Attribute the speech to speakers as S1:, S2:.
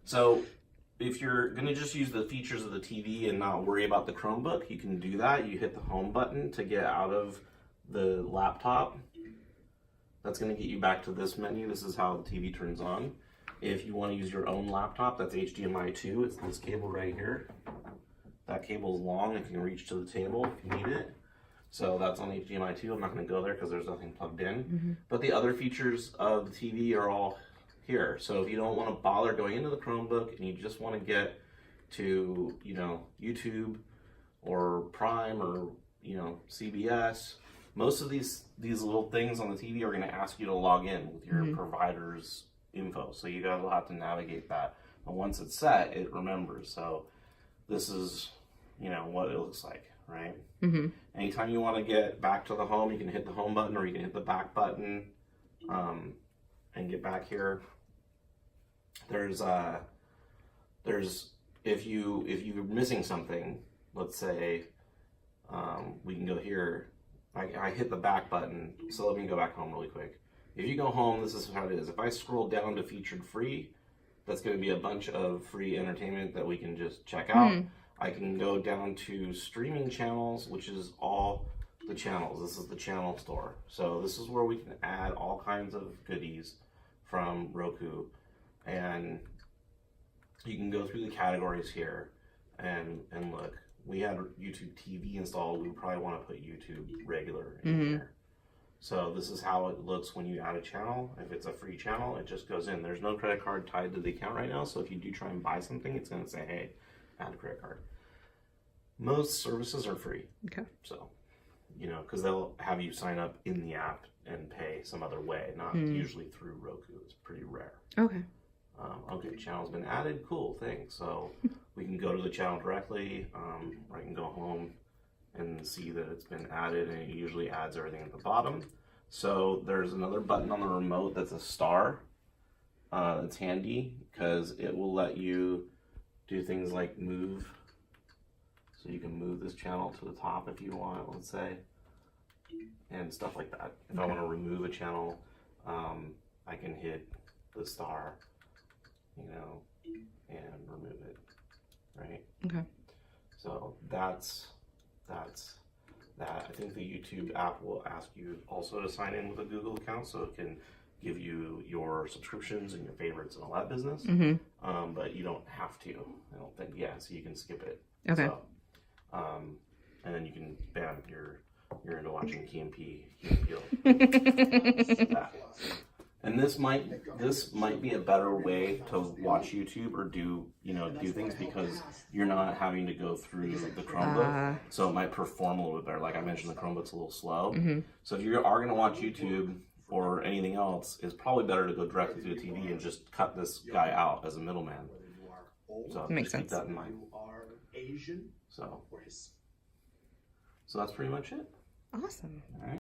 S1: So if you're going to just use the features of the TV and not worry about the Chromebook, you can do that. You hit the home button to get out of the laptop. That's going to get you back to this menu. This is how the TV turns on. If you want to use your own laptop, that's HDMI 2. It's this cable right here. That cable is long and can reach to the table if you need it. So that's on HDMI 2. I'm not going to go there because there's nothing plugged in. But the other features of the TV are all here. So if you don't want to bother going into the Chromebook and you just want to get to, you know, YouTube or Prime or, you know, CBS, most of these little things on the TV are going to ask you to log in with your provider's info. So you guys will have to navigate that. And once it's set, it remembers. So this is, you know, what it looks like, right? Anytime you want to get back to the home, you can hit the home button or you can hit the back button and get back here. There's if you're missing something, let's say we can go here. I hit the back button, so let me go back home really quick. If you go home, this is how it is. If I scroll down to featured free, that's going to be a bunch of free entertainment that we can just check out. I can go down to streaming channels, which is all the channels. This is the channel store. So this is where we can add all kinds of goodies from Roku. And you can go through the categories here and look. We had YouTube TV installed. We probably want to put YouTube regular in here. So this is how it looks when you add a channel. If it's a free channel, it just goes in. There's no credit card tied to the account right now. So if you do try and buy something, it's going to say, hey, add a credit card. Most services are free. Okay. So, you know, because they'll have you sign up in the app and pay some other way, not usually through Roku. It's pretty rare. Okay. Okay, channel's been added. Cool, thanks. So we can go to the channel directly. I can go home and see that it's been added, and it usually adds everything at the bottom. So there's another button on the remote that's a star. It's handy because it will let you do things like move. So you can move this channel to the top if you want, let's say, and stuff like that. If I want to remove a channel, I can hit the star, you know, and remove it, right? Okay. So that's that. I think the YouTube app will ask you also to sign in with a Google account, so it can give you your subscriptions and your favorites and all that business. But you don't have to. I don't think. Yeah, so you can skip it. Okay. So, and then you can, bam, you're into watching Key and Peele. And this might be a better way to watch YouTube or do things because you're not having to go through the Chromebook. So it might perform a little bit better. Like I mentioned, the Chromebook's a little slow. So if you are going to watch YouTube or anything else, it's probably better to go directly to the TV and just cut this guy out as a middleman. So makes sense. Keep that in mind. So that's pretty much it.
S2: Awesome.
S1: All right.